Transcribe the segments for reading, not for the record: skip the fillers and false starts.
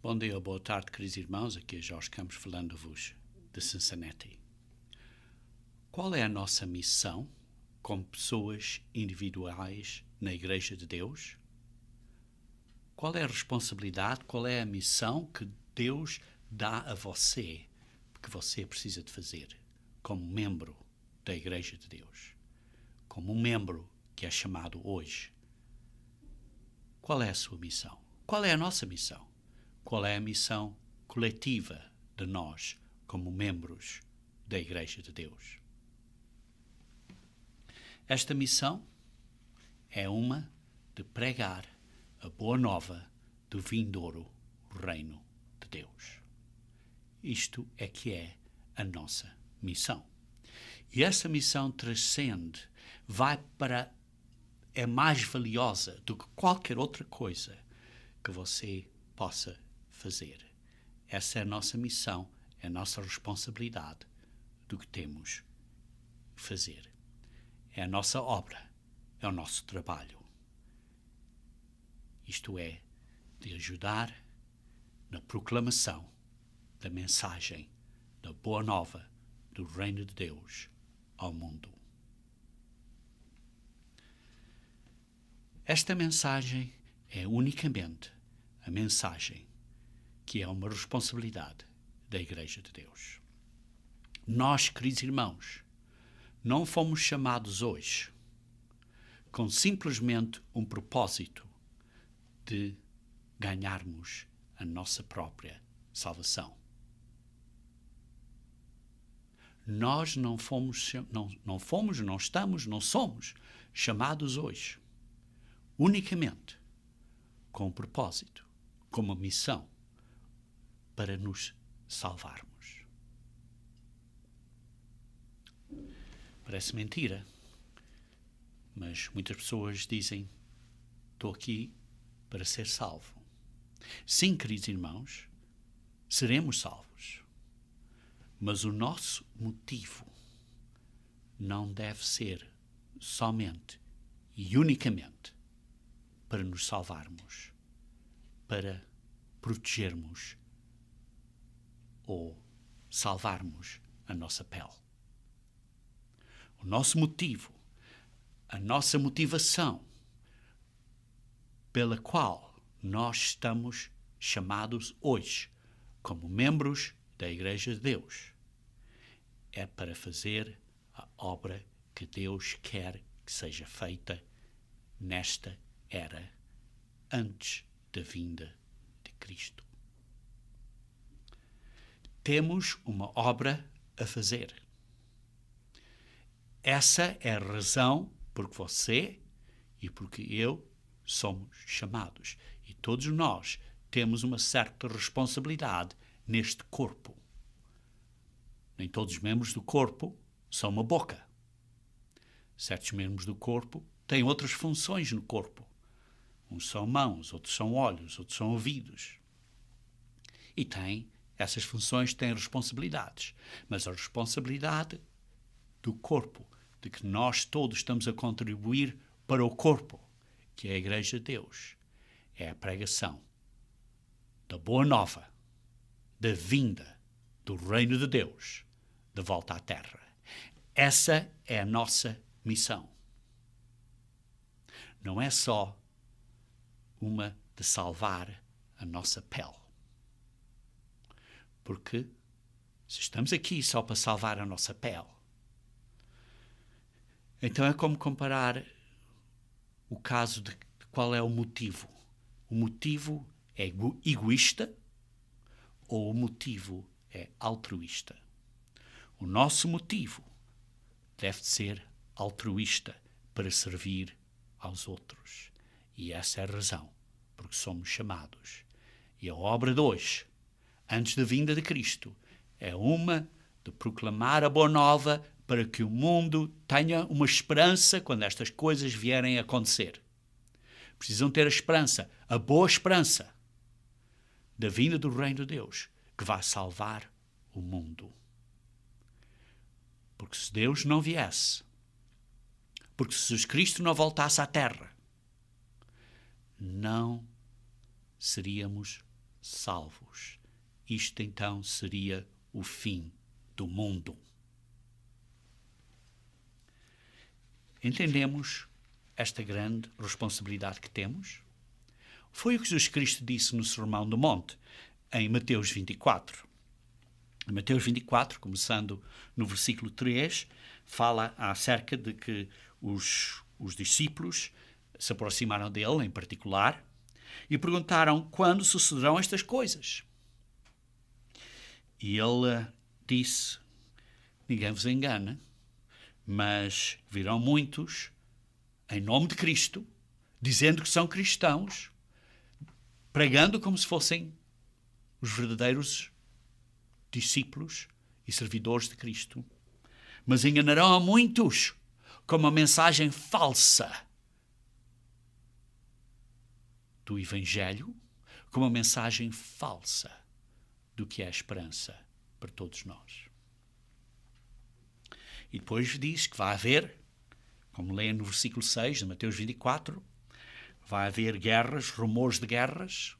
Bom dia, boa tarde, queridos irmãos. Aqui é Jorge Campos falando-vos de Cincinnati. Qual é a nossa missão como pessoas individuais na Igreja de Deus? Qual é a responsabilidade, qual é a missão que Deus dá a você, que você precisa de fazer como membro da Igreja de Deus? Como um membro que é chamado hoje. Qual é a sua missão? Qual é a nossa missão? Qual é a missão coletiva de nós como membros da Igreja de Deus? Esta missão é uma de pregar a boa nova do vindouro reino de Deus. Isto é que é a nossa missão. E essa missão transcende, é mais valiosa do que qualquer outra coisa que você possa fazer. Essa é a nossa missão, é a nossa responsabilidade do que temos que fazer. É a nossa obra, é o nosso trabalho. Isto é, de ajudar na proclamação da mensagem da boa nova do reino de Deus ao mundo. Esta mensagem é unicamente a mensagem que é uma responsabilidade da Igreja de Deus. Nós, queridos irmãos, não fomos chamados hoje com simplesmente um propósito de ganharmos a nossa própria salvação. Nós não somos chamados hoje unicamente com um propósito, com uma missão para nos salvarmos. Parece mentira, mas muitas pessoas dizem: estou aqui para ser salvo. Sim, queridos irmãos, seremos salvos. Mas o nosso motivo não deve ser somente e unicamente para nos salvarmos, para protegermos ou salvarmos a nossa pele. O nosso motivo, a nossa motivação pela qual nós estamos chamados hoje como membros da Igreja de Deus é para fazer a obra que Deus quer que seja feita nesta era, antes da vinda de Cristo. Temos uma obra a fazer. Essa é a razão por que você e porque eu somos chamados. E todos nós temos uma certa responsabilidade neste corpo. Nem todos os membros do corpo são uma boca. Certos membros do corpo têm outras funções no corpo. Uns são mãos, outros são olhos, outros são ouvidos. E essas funções têm responsabilidades. Mas a responsabilidade do corpo, de que nós todos estamos a contribuir para o corpo, que é a Igreja de Deus, é a pregação da boa nova, da vinda do reino de Deus, de volta à terra. Essa é a nossa missão. Não é só uma de salvar a nossa pele. Porque se estamos aqui só para salvar a nossa pele, então é como comparar o caso de qual é o motivo. O motivo é egoísta ou o motivo é altruísta? O nosso motivo deve ser altruísta para servir aos outros. E essa é a razão porque somos chamados. E a obra de hoje, antes da vinda de Cristo, é uma de proclamar a boa nova para que o mundo tenha uma esperança quando estas coisas vierem a acontecer. Precisam ter a esperança, a boa esperança da vinda do reino de Deus, que vai salvar o mundo. Porque se Deus não viesse, porque se Jesus Cristo não voltasse à terra, não seríamos salvos. Isto então seria o fim do mundo. Entendemos esta grande responsabilidade que temos? Foi o que Jesus Cristo disse no Sermão do Monte, em Mateus 24. Em Mateus 24, começando no versículo 3, fala acerca de que os discípulos se aproximaram dele, em particular, e perguntaram quando sucederão estas coisas. E ele disse: ninguém vos engana, mas virão muitos em nome de Cristo, dizendo que são cristãos, pregando como se fossem os verdadeiros discípulos e servidores de Cristo, mas enganarão a muitos com uma mensagem falsa do Evangelho, com uma mensagem falsa do que é a esperança para todos nós. E depois diz que vai haver, como leem no versículo 6 de Mateus 24, vai haver guerras, rumores de guerras.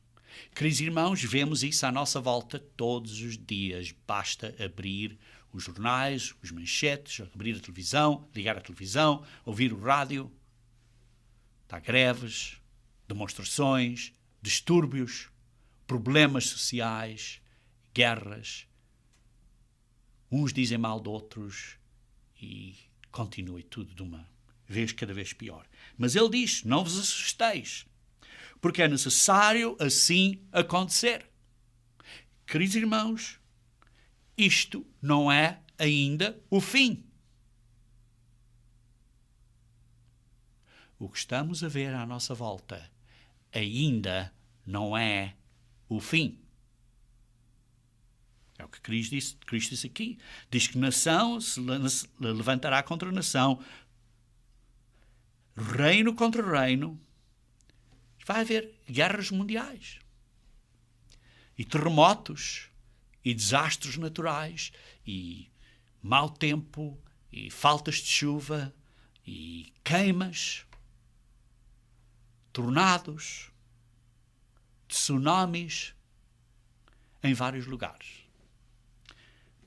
Queridos irmãos, vemos isso à nossa volta todos os dias. Basta abrir os jornais, os manchetes, abrir a televisão, ligar a televisão, ouvir o rádio. Há greves, demonstrações, distúrbios, problemas sociais, guerras. Uns dizem mal de outros e continua tudo de uma vez cada vez pior. Mas ele diz: não vos assusteis, porque é necessário assim acontecer. Queridos irmãos, isto não é ainda o fim. O que estamos a ver à nossa volta ainda não é o fim. É o que Cristo disse aqui. Diz que nação se levantará contra nação, reino contra reino. Vai haver guerras mundiais e terremotos e desastres naturais e mau tempo e faltas de chuva e queimas, tornados, tsunamis em vários lugares.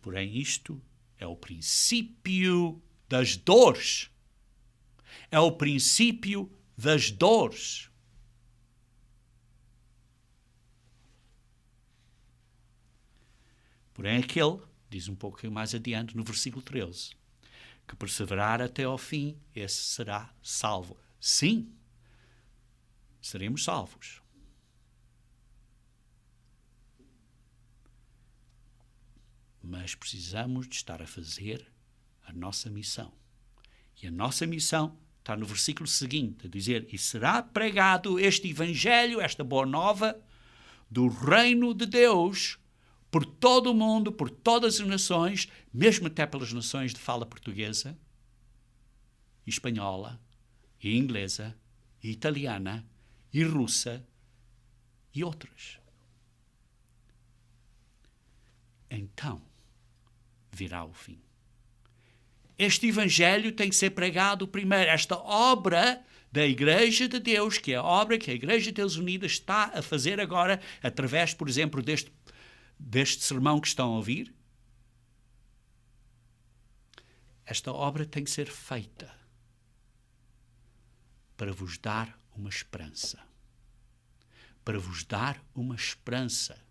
Porém, isto é o princípio das dores. É o princípio das dores. Porém, aquele, diz um pouco mais adiante, no versículo 13, que perseverar até ao fim, esse será salvo. Sim, seremos salvos. Mas precisamos de estar a fazer a nossa missão. E a nossa missão está no versículo seguinte, a dizer: e será pregado este Evangelho, esta boa nova, do reino de Deus, por todo o mundo, por todas as nações, mesmo até pelas nações de fala portuguesa, e espanhola, e inglesa, e italiana, e russa, e outras. Então virá o fim. Este Evangelho tem que ser pregado primeiro. Esta obra da Igreja de Deus, que é a obra que a Igreja de Deus Unida está a fazer agora, através, por exemplo, deste sermão que estão a ouvir, esta obra tem que ser feita para vos dar uma esperança. Para vos dar uma esperança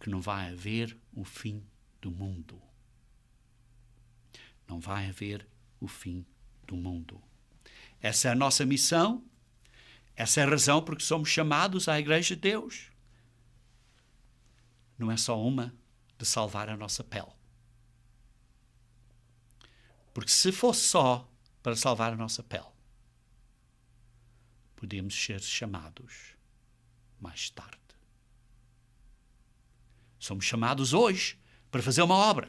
que não vai haver o fim do mundo. Não vai haver o fim do mundo. Essa é a nossa missão. Essa é a razão por que somos chamados à Igreja de Deus. Não é só uma de salvar a nossa pele. Porque se fosse só para salvar a nossa pele, podemos ser chamados mais tarde. Somos chamados hoje para fazer uma obra.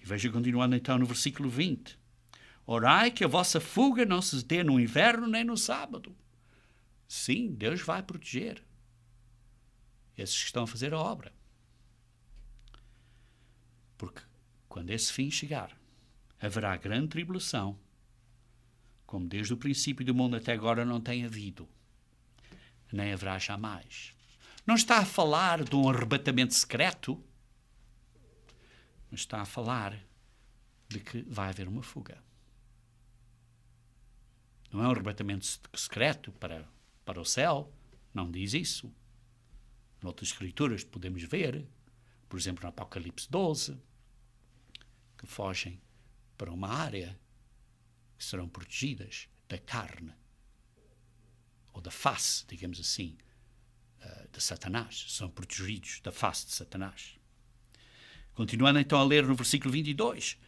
E veja, continuando então no versículo 20. Orai que a vossa fuga não se dê no inverno nem no sábado. Sim, Deus vai proteger esses que estão a fazer a obra. Porque quando esse fim chegar, haverá grande tribulação, como desde o princípio do mundo até agora não tem havido, nem haverá jamais. Não está a falar de um arrebatamento secreto, mas está a falar de que vai haver uma fuga. Não é um arrebatamento secreto para o céu, não diz isso. Noutras escrituras podemos ver, por exemplo, no Apocalipse 12, que fogem para uma área que serão protegidas da carne, ou da face, digamos assim, de Satanás. São protegidos da face de Satanás. Continuando então a ler no versículo 22.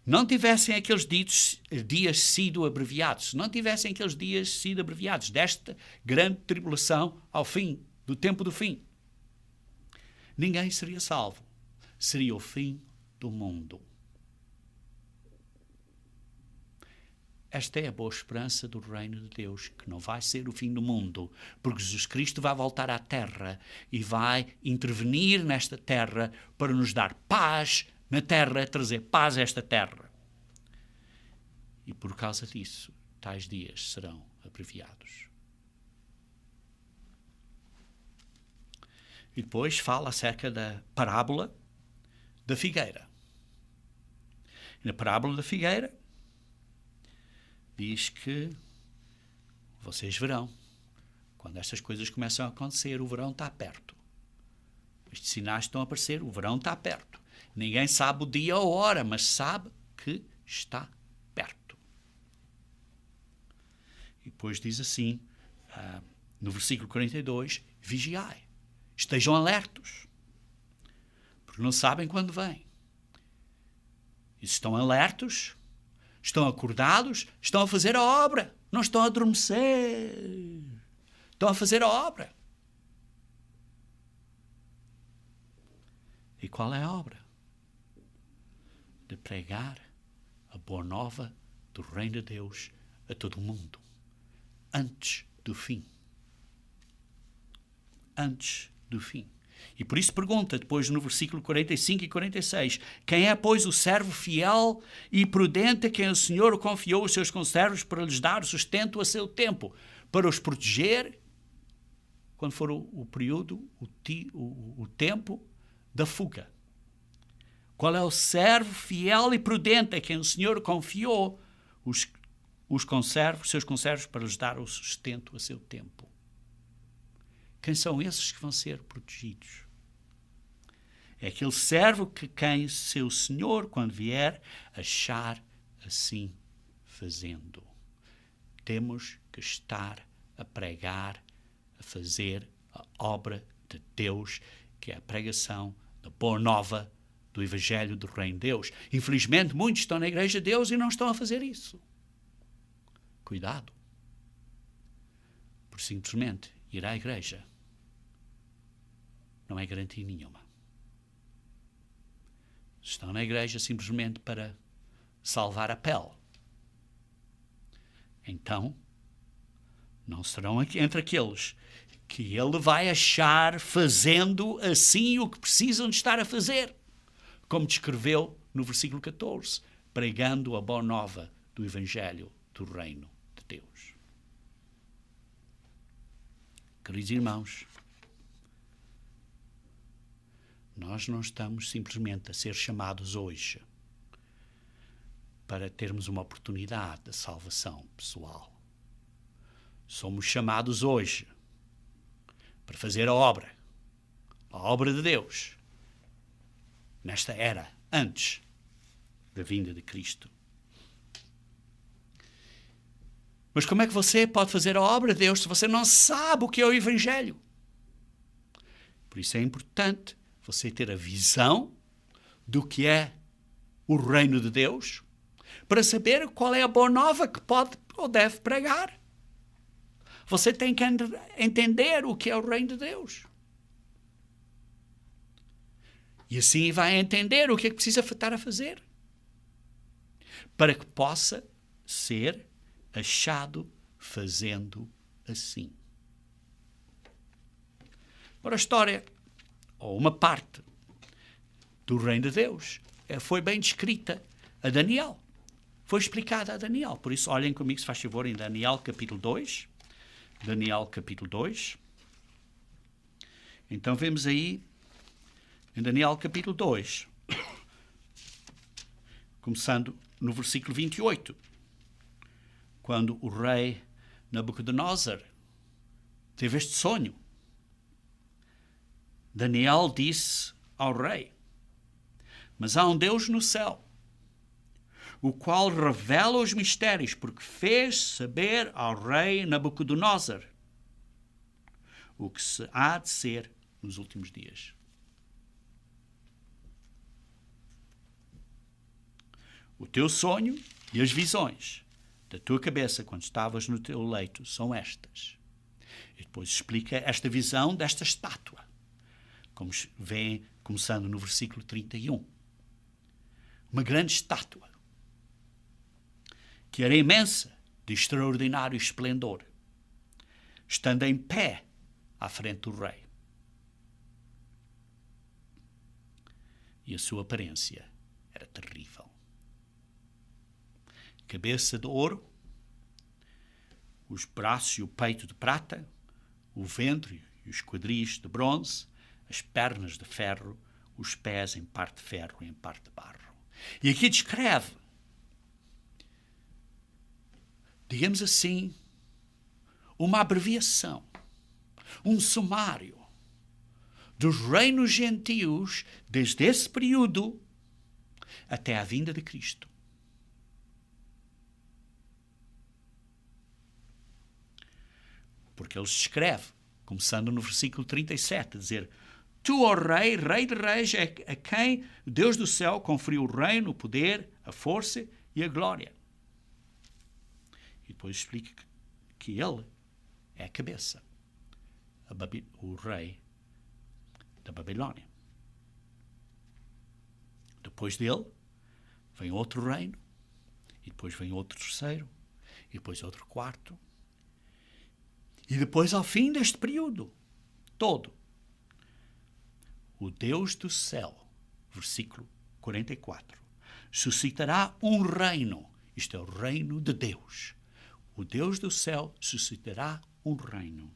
Não tivessem aqueles dias sido abreviados, não tivessem aqueles dias sido abreviados, desta grande tribulação ao fim, do tempo do fim, ninguém seria salvo. Seria o fim do mundo. Esta é a boa esperança do reino de Deus, que não vai ser o fim do mundo, porque Jesus Cristo vai voltar à terra e vai intervenir nesta terra para nos dar paz na terra, trazer paz a esta terra. E por causa disso, tais dias serão abreviados. E depois fala acerca da parábola da figueira. E na parábola da figueira diz que vocês verão, quando estas coisas começam a acontecer, o verão está perto. Estes sinais estão a aparecer, o verão está perto. Ninguém sabe o dia ou a hora, mas sabe que está perto. E depois diz assim, no versículo 42, vigiai, estejam alertos, porque não sabem quando vem. E se estão alertos, estão acordados, estão a fazer a obra, não estão a adormecer, estão a fazer a obra. E qual é a obra? De pregar a boa nova do reino de Deus a todo o mundo, antes do fim. Antes do fim. E por isso pergunta, depois no versículo 45 e 46, quem é, pois, o servo fiel e prudente a quem o Senhor confiou os seus conservos para lhes dar o sustento a seu tempo, para os proteger, quando for o período, o tempo da fuga. Qual é o servo fiel e prudente a quem o Senhor confiou os conservos, seus conservos para lhes dar o sustento a seu tempo? Quem são esses que vão ser protegidos? É aquele servo que quem seu Senhor, quando vier, achar assim fazendo. Temos que estar a pregar, a fazer a obra de Deus, que é a pregação da boa nova do Evangelho do Reino de Deus. Infelizmente, muitos estão na Igreja de Deus e não estão a fazer isso. Cuidado. Por simplesmente ir à igreja não é garantia nenhuma. Estão na igreja simplesmente para salvar a pele. Então, não serão entre aqueles que ele vai achar fazendo assim o que precisam de estar a fazer, como descreveu no versículo 14, pregando a boa nova do Evangelho do Reino de Deus. Queridos irmãos, nós não estamos simplesmente a ser chamados hoje para termos uma oportunidade de salvação pessoal. Somos chamados hoje para fazer a obra de Deus, nesta era, antes da vinda de Cristo. Mas como é que você pode fazer a obra de Deus se você não sabe o que é o Evangelho? Por isso é importante você ter a visão do que é o reino de Deus, para saber qual é a boa nova que pode ou deve pregar. Você tem que entender o que é o reino de Deus. E assim vai entender o que é que precisa estar a fazer, para que possa ser achado fazendo assim. Ora, a história, ou uma parte do reino de Deus, foi bem descrita a Daniel. Foi explicada a Daniel. Por isso, olhem comigo, se faz favor, em Daniel capítulo 2. Daniel capítulo 2. Então vemos aí em Daniel capítulo 2, começando no versículo 28, quando o rei Nabucodonosor teve este sonho. Daniel disse ao rei: mas há um Deus no céu, o qual revela os mistérios, porque fez saber ao rei Nabucodonosor o que se há de ser nos últimos dias. O teu sonho e as visões da tua cabeça quando estavas no teu leito são estas. E depois explica esta visão desta estátua, como vem começando no versículo 31. Uma grande estátua, que era imensa, de extraordinário esplendor, estando em pé à frente do rei. E a sua aparência era terrível. Cabeça de ouro, os braços e o peito de prata, o ventre e os quadris de bronze, as pernas de ferro, os pés em parte de ferro e em parte de barro. E aqui descreve, digamos assim, uma abreviação, um sumário dos reinos gentios desde esse período até à vinda de Cristo. Porque ele escreve, começando no versículo 37, a dizer: tu, ó rei, rei de reis, é a quem Deus do céu conferiu o reino, o poder, a força e a glória. E depois explica que ele é a cabeça, o rei da Babilônia. Depois dele vem outro reino, e depois vem outro terceiro, e depois outro quarto. E depois, ao fim deste período todo, o Deus do céu, versículo 44, suscitará um reino. Isto é o reino de Deus. O Deus do céu suscitará um reino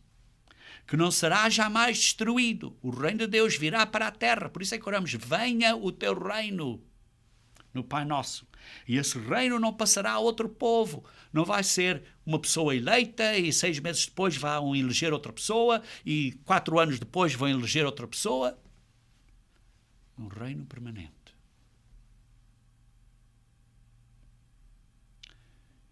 que não será jamais destruído. O reino de Deus virá para a terra. Por isso é que oramos: venha o teu reino, no Pai Nosso. E esse reino não passará a outro povo. Não vai ser uma pessoa eleita e 6 meses depois vão eleger outra pessoa e 4 anos depois vão eleger outra pessoa. Um reino permanente.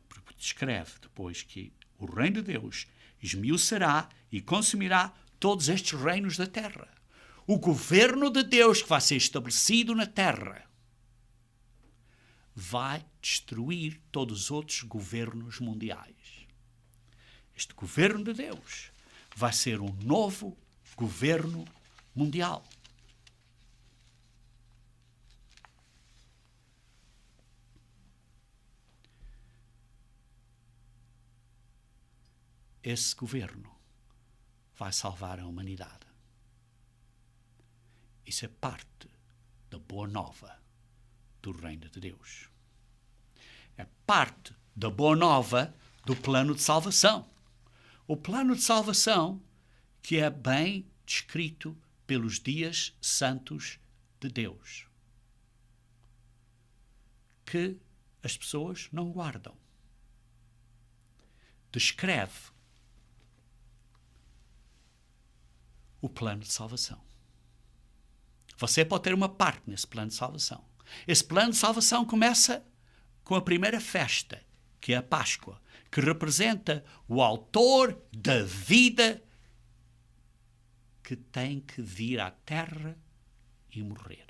Porque descreve depois que o reino de Deus esmiuçará e consumirá todos estes reinos da terra. O governo de Deus que vai ser estabelecido na terra vai destruir todos os outros governos mundiais. Este governo de Deus vai ser um novo governo mundial. Esse governo vai salvar a humanidade. Isso é parte da boa nova do reino de Deus. É parte da boa nova do plano de salvação. O plano de salvação que é bem descrito pelos dias santos de Deus, que as pessoas não guardam. Descreve o plano de salvação. Você pode ter uma parte nesse plano de salvação. Esse plano de salvação começa com a primeira festa, que é a Páscoa, que representa o autor da vida que tem que vir à terra e morrer.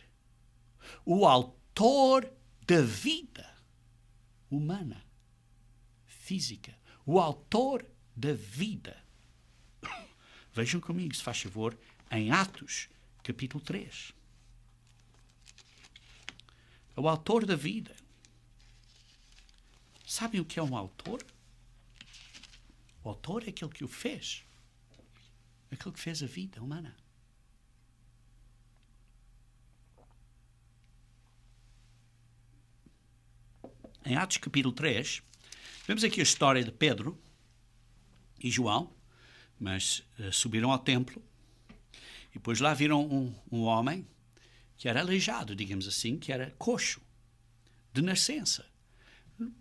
O autor da vida humana, física. O autor da vida. Vejam comigo, se faz favor, em Atos, capítulo 3. O autor da vida. Sabem o que é um autor? O autor é aquele que o fez. Aquele que fez a vida humana. Em Atos capítulo 3, vemos aqui a história de Pedro e João, mas subiram ao templo. depois lá viram um homem que era aleijado, digamos assim, que era coxo, de nascença.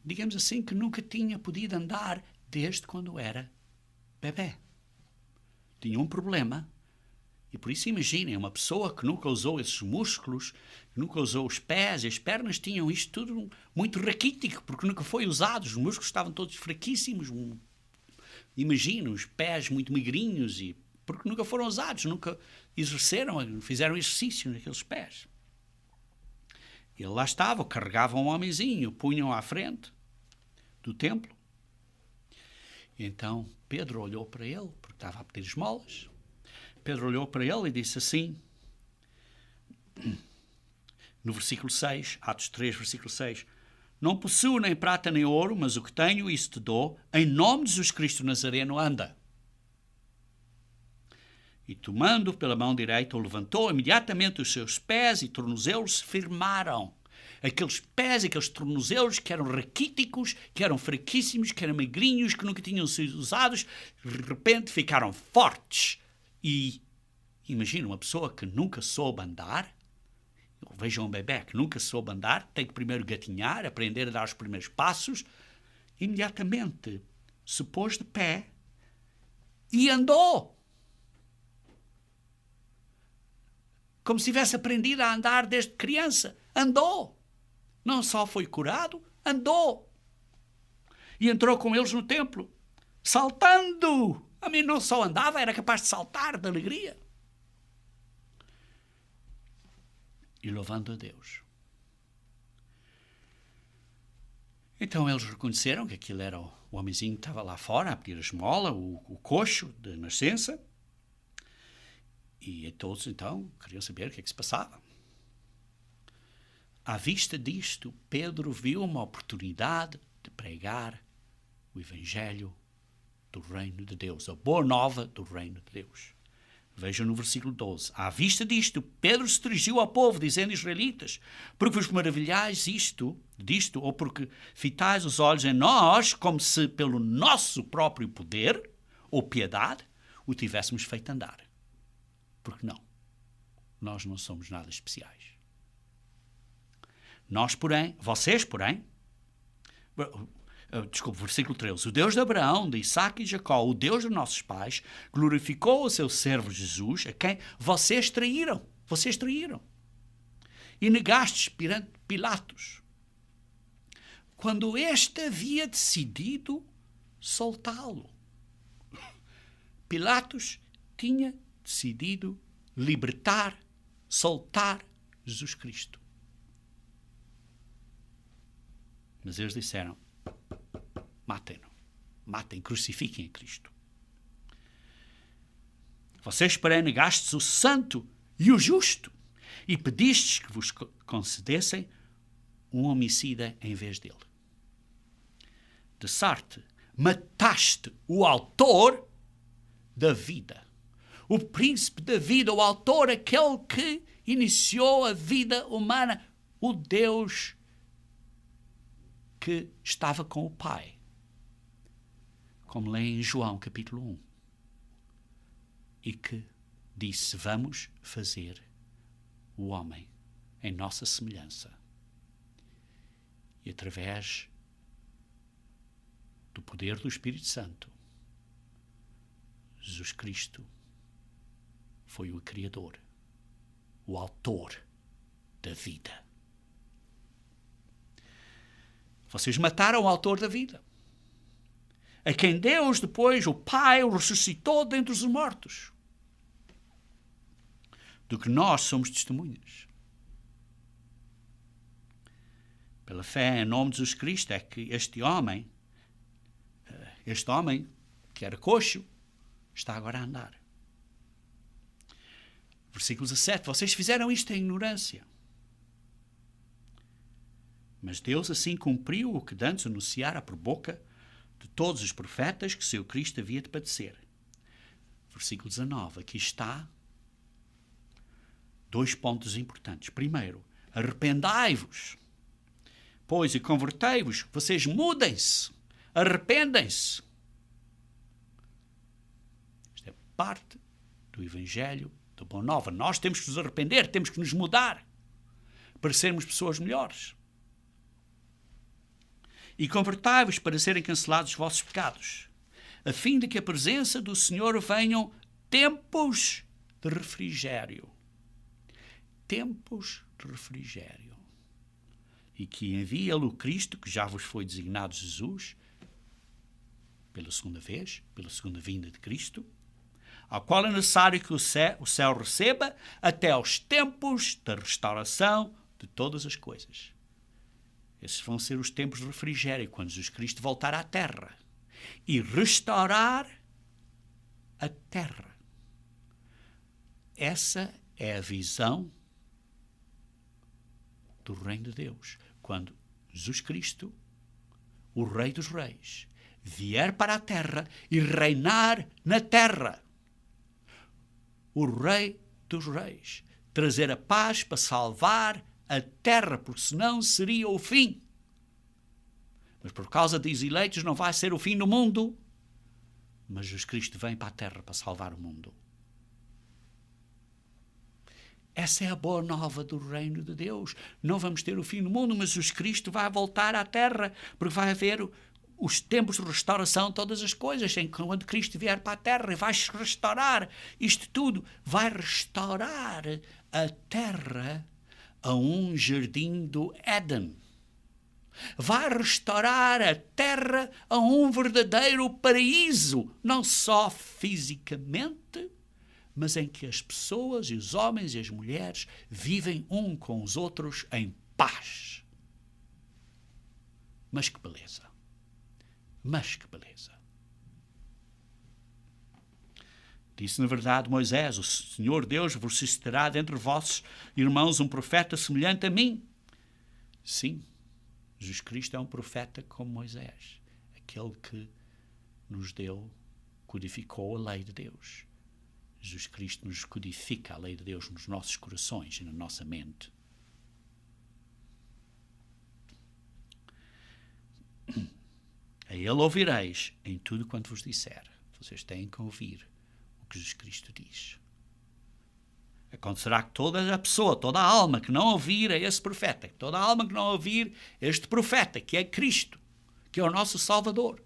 Digamos assim, que nunca tinha podido andar desde quando era bebê. Tinha um problema. E por isso imaginem, uma pessoa que nunca usou esses músculos, que nunca usou os pés e as pernas, tinham isto tudo muito raquítico, porque nunca foi usado. Os músculos estavam todos fraquíssimos. Imagino, os pés muito magrinhos, porque nunca foram usados, nunca exerceram, fizeram exercício naqueles pés. Ele lá estava, carregava um homenzinho, punham à frente do templo. E então Pedro olhou para ele, porque estava a pedir esmolas. Pedro olhou para ele e disse assim, no versículo 6, Atos 3, versículo 6, não possuo nem prata nem ouro, mas o que tenho, isso te dou. Em nome de Jesus Cristo Nazareno, anda. E tomando pela mão direita, o levantou, imediatamente os seus pés e tornozelos se firmaram. Aqueles pés, aqueles tornozelos que eram raquíticos, que eram fraquíssimos, que eram magrinhos, que nunca tinham sido usados, de repente ficaram fortes. E imagina uma pessoa que nunca soube andar, vejam um bebê que nunca soube andar, tem que primeiro gatinhar, aprender a dar os primeiros passos, imediatamente se pôs de pé e andou. Como se tivesse aprendido a andar desde criança. Andou. Não só foi curado, andou. E entrou com eles no templo, saltando. A mim não só andava, era capaz de saltar de alegria. E louvando a Deus. Então eles reconheceram que aquilo era o homenzinho que estava lá fora a pedir a esmola, o coxo de nascença. E todos então queriam saber o que é que se passava. À vista disto, Pedro viu uma oportunidade de pregar o Evangelho do Reino de Deus, a boa nova do Reino de Deus. Vejam no versículo 12. À vista disto, Pedro se dirigiu ao povo, dizendo, israelitas, porque vos maravilhais disto, ou porque fitais os olhos em nós, como se pelo nosso próprio poder ou piedade o tivéssemos feito andar. Porque não. Nós não somos nada especiais. Vocês, porém, versículo 13. O Deus de Abraão, de Isaque e de Jacó, o Deus de nossos pais, glorificou o seu servo Jesus, a quem vocês traíram. Vocês traíram. E negastes perante Pilatos, quando este havia decidido soltá-lo. Pilatos tinha decidido libertar, soltar Jesus Cristo. Mas eles disseram, matem-no. Matem, crucifiquem a Cristo. Vocês, porém, negastes o santo e o justo e pedistes que vos concedessem um homicida em vez dele. De sorte, mataste o autor da vida. O príncipe da vida, o autor, aquele que iniciou a vida humana, o Deus que estava com o Pai. Como lê em João capítulo 1. E que disse, vamos fazer o homem em nossa semelhança. E através do poder do Espírito Santo, Jesus Cristo foi o Criador, o autor da vida. Vocês mataram o autor da vida, a quem Deus depois, o Pai, o ressuscitou dentre os mortos, do que nós somos testemunhas. Pela fé em nome de Jesus Cristo é que este homem que era coxo, está agora a andar. Versículo 17. Vocês fizeram isto em ignorância. Mas Deus assim cumpriu o que dantes anunciara por boca de todos os profetas que seu Cristo havia de padecer. Versículo 19. Aqui está 2 pontos importantes. Primeiro, arrependai-vos, pois, e convertei-vos. Vocês mudem-se, arrependem-se. Isto é parte do Evangelho da boa nova. Nós temos que nos arrepender, temos que nos mudar para sermos pessoas melhores. E convertai-vos para serem cancelados os vossos pecados, a fim de que a presença do Senhor venham tempos de refrigério. Tempos de refrigério. E que envie Ele o Cristo, que já vos foi designado Jesus, pela segunda vez, pela segunda vinda de Cristo, ao qual é necessário que o céu receba até aos tempos da restauração de todas as coisas. Esses vão ser os tempos de refrigério, quando Jesus Cristo voltar à terra e restaurar a terra. Essa é a visão do reino de Deus. Quando Jesus Cristo, o Rei dos Reis, vier para a terra e reinar na terra. O Rei dos Reis. Trazer a paz para salvar a terra, porque senão seria o fim. Mas por causa dos eleitos não vai ser o fim do mundo. Mas Jesus Cristo vem para a terra para salvar o mundo. Essa é a boa nova do reino de Deus. Não vamos ter o fim do mundo, mas Jesus Cristo vai voltar à terra, porque vai haver os tempos de restauração de todas as coisas, em que quando Cristo vier para a terra e vai restaurar isto tudo, vai restaurar a terra a um jardim do Éden. Vai restaurar a terra a um verdadeiro paraíso, não só fisicamente, mas em que as pessoas, e os homens e as mulheres vivem um com os outros em paz. Mas que beleza! Mas que beleza! Disse, na verdade, Moisés: o Senhor Deus vos suscitará dentre vossos irmãos um profeta semelhante a mim. Sim, Jesus Cristo é um profeta como Moisés, aquele que nos codificou a lei de Deus. Jesus Cristo nos codifica a lei de Deus nos nossos corações e na nossa mente. A Ele ouvireis em tudo quanto vos disser. Vocês têm que ouvir o que Jesus Cristo diz. Acontecerá que toda a pessoa, toda a alma que não ouvir a esse profeta, toda a alma que não ouvir este profeta, que é Cristo, que é o nosso Salvador,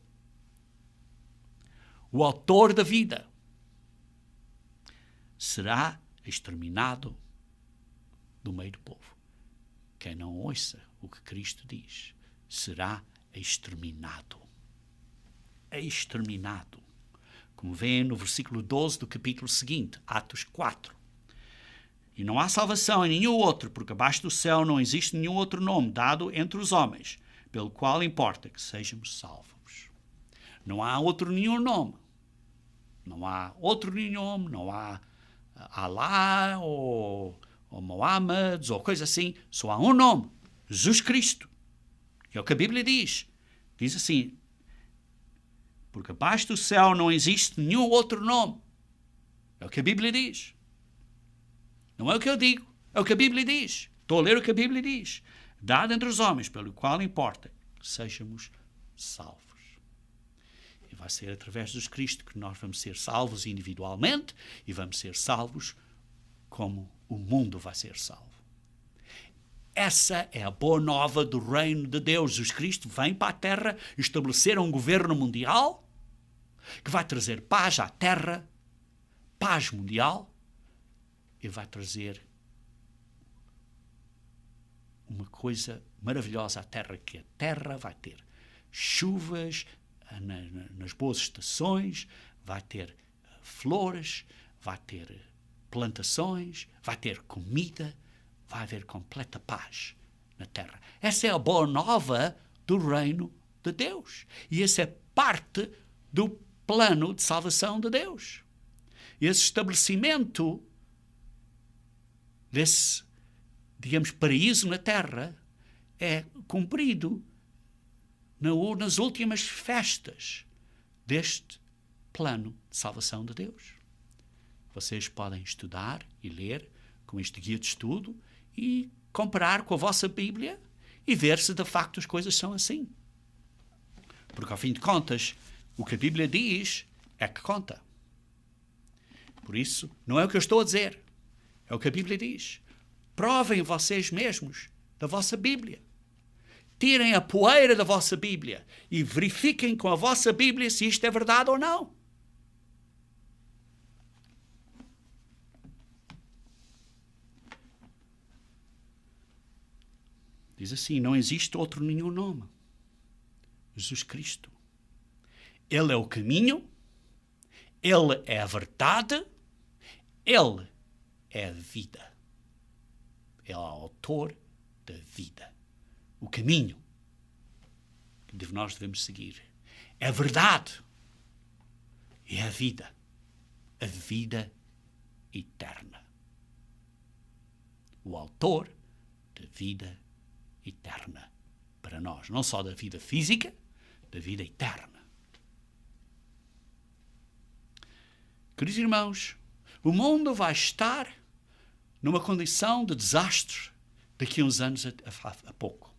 o autor da vida, será exterminado do meio do povo. Quem não ouça o que Cristo diz será exterminado. Exterminado. Como vêem no versículo 12 do capítulo seguinte, Atos 4. E não há salvação em nenhum outro, porque abaixo do céu não existe nenhum outro nome dado entre os homens, pelo qual importa que sejamos salvos. Não há outro nenhum nome. Não há outro nenhum nome, não há Alá ou Mohammed ou coisa assim. Só há um nome, Jesus Cristo. É o que a Bíblia diz. Diz assim: porque abaixo do céu não existe nenhum outro nome. É o que a Bíblia diz. Não é o que eu digo, é o que a Bíblia diz. Estou a ler o que a Bíblia diz. Dado entre os homens, pelo qual importa que sejamos salvos. E vai ser através de Jesus Cristo que nós vamos ser salvos individualmente e vamos ser salvos como o mundo vai ser salvo. Essa é a boa nova do reino de Deus. Jesus Cristo vem para a terra estabelecer um governo mundial que vai trazer paz à terra, paz mundial, e vai trazer uma coisa maravilhosa à terra, que a terra vai ter chuvas nas boas estações, vai ter flores, vai ter plantações, vai ter comida, vai haver completa paz na terra. Essa é a boa nova do reino de Deus. E essa é parte do plano de salvação de Deus. Esse estabelecimento desse, digamos, paraíso na terra é cumprido nas últimas festas deste plano de salvação de Deus. Vocês podem estudar e ler com este guia de estudo e comparar com a vossa Bíblia e ver se de facto as coisas são assim. Porque, ao fim de contas, o que a Bíblia diz é que conta. Por isso, não é o que eu estou a dizer. É o que a Bíblia diz. Provem vocês mesmos da vossa Bíblia. Tirem a poeira da vossa Bíblia e verifiquem com a vossa Bíblia se isto é verdade ou não. Diz assim, não existe outro nenhum nome. Jesus Cristo. Ele é o caminho, Ele é a verdade, Ele é a vida. Ele é o autor da vida. O caminho que nós devemos seguir. É a verdade. E é a vida. A vida eterna. O autor da vida eterna para nós. Não só da vida física, da vida eterna. Queridos irmãos, o mundo vai estar numa condição de desastre daqui a uns anos a pouco.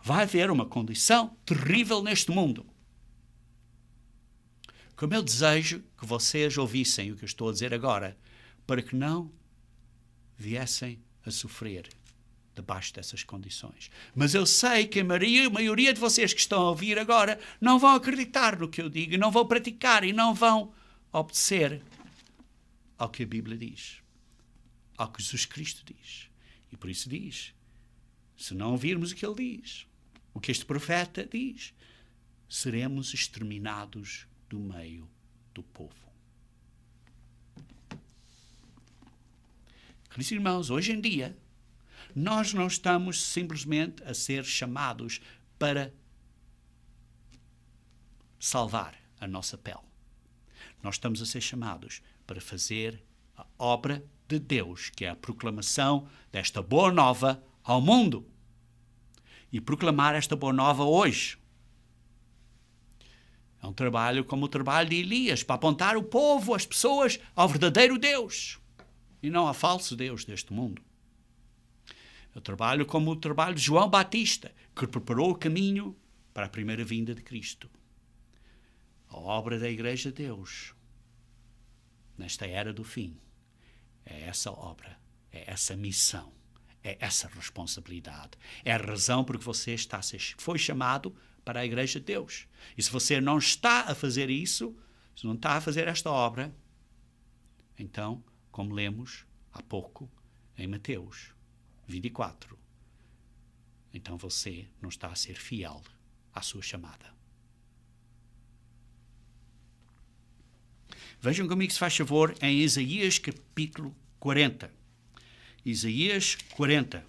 Vai haver uma condição terrível neste mundo. Como eu desejo que vocês ouvissem o que eu estou a dizer agora, para que não viessem a sofrer debaixo dessas condições. Mas eu sei que a maioria de vocês que estão a ouvir agora não vão acreditar no que eu digo, não vão praticar e não vão obedecer ao que a Bíblia diz, ao que Jesus Cristo diz. E por isso diz, se não ouvirmos o que ele diz, o que este profeta diz, seremos exterminados do meio do povo. Queridos irmãos, hoje em dia, nós não estamos simplesmente a ser chamados para salvar a nossa pele. Nós estamos a ser chamados para fazer a obra de Deus, que é a proclamação desta boa nova ao mundo. E proclamar esta boa nova hoje. É um trabalho como o trabalho de Elias, para apontar o povo, as pessoas, ao verdadeiro Deus e não ao falso Deus deste mundo. É um trabalho como o trabalho de João Batista, que preparou o caminho para a primeira vinda de Cristo. A obra da Igreja de Deus, nesta era do fim, é essa obra, é essa missão, é essa responsabilidade. É a razão por que você foi chamado para a Igreja de Deus. E se você não está a fazer isso, se não está a fazer esta obra, então, como lemos há pouco em Mateus 24, então você não está a ser fiel à sua chamada. Vejam comigo, se faz favor, em Isaías capítulo 40. Isaías 40.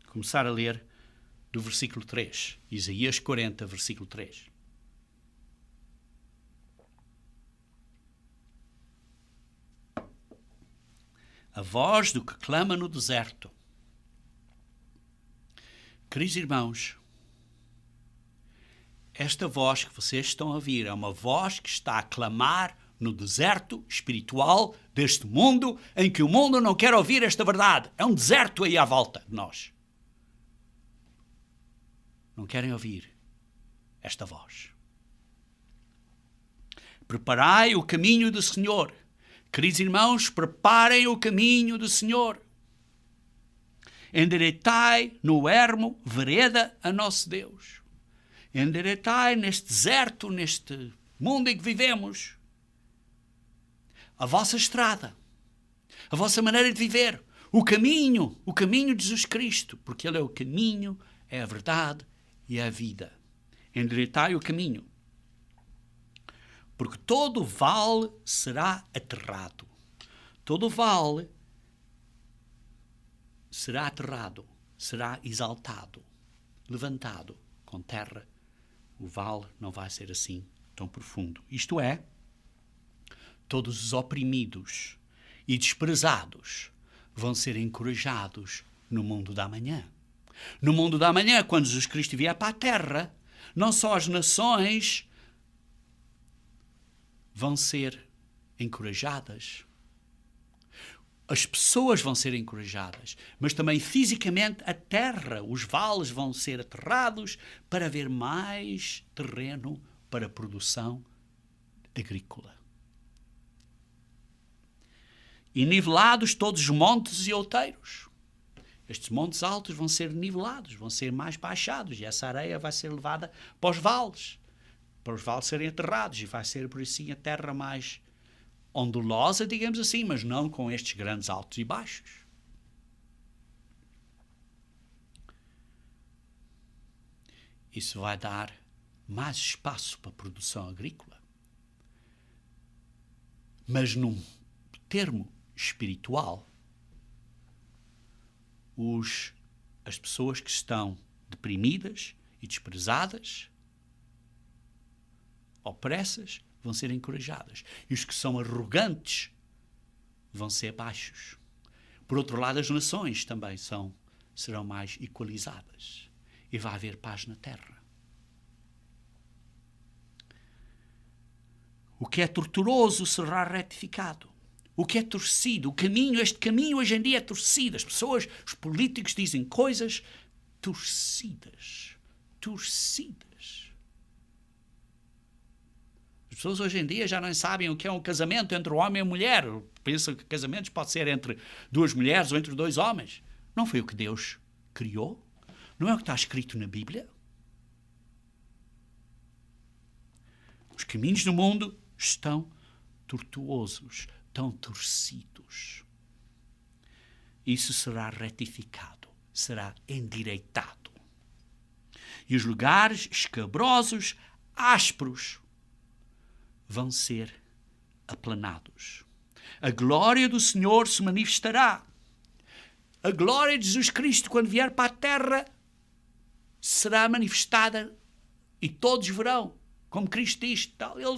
Começar a ler do versículo 3. Isaías 40, versículo 3. A voz do que clama no deserto. Queridos irmãos, esta voz que vocês estão a ouvir é uma voz que está a clamar no deserto espiritual deste mundo, em que o mundo não quer ouvir esta verdade. É um deserto aí à volta de nós. Não querem ouvir esta voz. Preparai o caminho do Senhor. Queridos irmãos, preparem o caminho do Senhor. Endireitai no ermo vereda a nosso Deus. Endireitai neste deserto, neste mundo em que vivemos, a vossa estrada, a vossa maneira de viver, o caminho de Jesus Cristo, porque Ele é o caminho, é a verdade e é a vida. Endireitai o caminho, porque todo vale será aterrado. Todo vale será aterrado, será exaltado, levantado com terra. O vale não vai ser assim tão profundo. Isto é, todos os oprimidos e desprezados vão ser encorajados no mundo da manhã. No mundo da manhã, quando Jesus Cristo vier para a terra, não só as nações vão ser encorajadas, as pessoas vão ser encorajadas, mas também fisicamente a terra, os vales vão ser aterrados para haver mais terreno para a produção agrícola. E nivelados todos os montes e outeiros. Estes montes altos vão ser nivelados, vão ser mais baixados, e essa areia vai ser levada para os vales serem aterrados, e vai ser por assim a terra mais ondulosa, digamos assim, mas não com estes grandes altos e baixos. Isso vai dar mais espaço para a produção agrícola. Mas num termo espiritual, as pessoas que estão deprimidas e desprezadas, opressas, vão ser encorajadas. E os que são arrogantes vão ser baixos. Por outro lado, as nações também serão mais equalizadas. E vai haver paz na terra. O que é torturoso será retificado. O que é torcido, este caminho hoje em dia é torcido. As pessoas, os políticos dizem coisas torcidas. As pessoas hoje em dia já não sabem o que é um casamento entre o homem e a mulher. Pensam que casamentos pode ser entre duas mulheres ou entre dois homens. Não foi o que Deus criou? Não é o que está escrito na Bíblia? Os caminhos do mundo estão tortuosos, estão torcidos. Isso será retificado, será endireitado. E os lugares escabrosos, ásperos, vão ser aplanados. A glória do Senhor se manifestará. A glória de Jesus Cristo, quando vier para a terra, será manifestada e todos verão, como Cristo diz,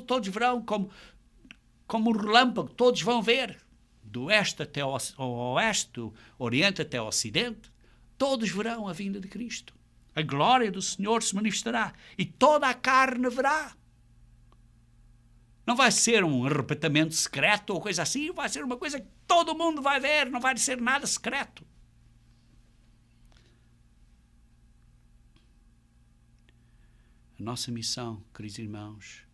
todos verão como um relâmpago, todos vão ver, do oeste até ao oeste, do oriente até ao ocidente, todos verão a vinda de Cristo. A glória do Senhor se manifestará e toda a carne verá. Não vai ser um arrebatamento secreto ou coisa assim, vai ser uma coisa que todo mundo vai ver, não vai ser nada secreto. A nossa missão, queridos irmãos,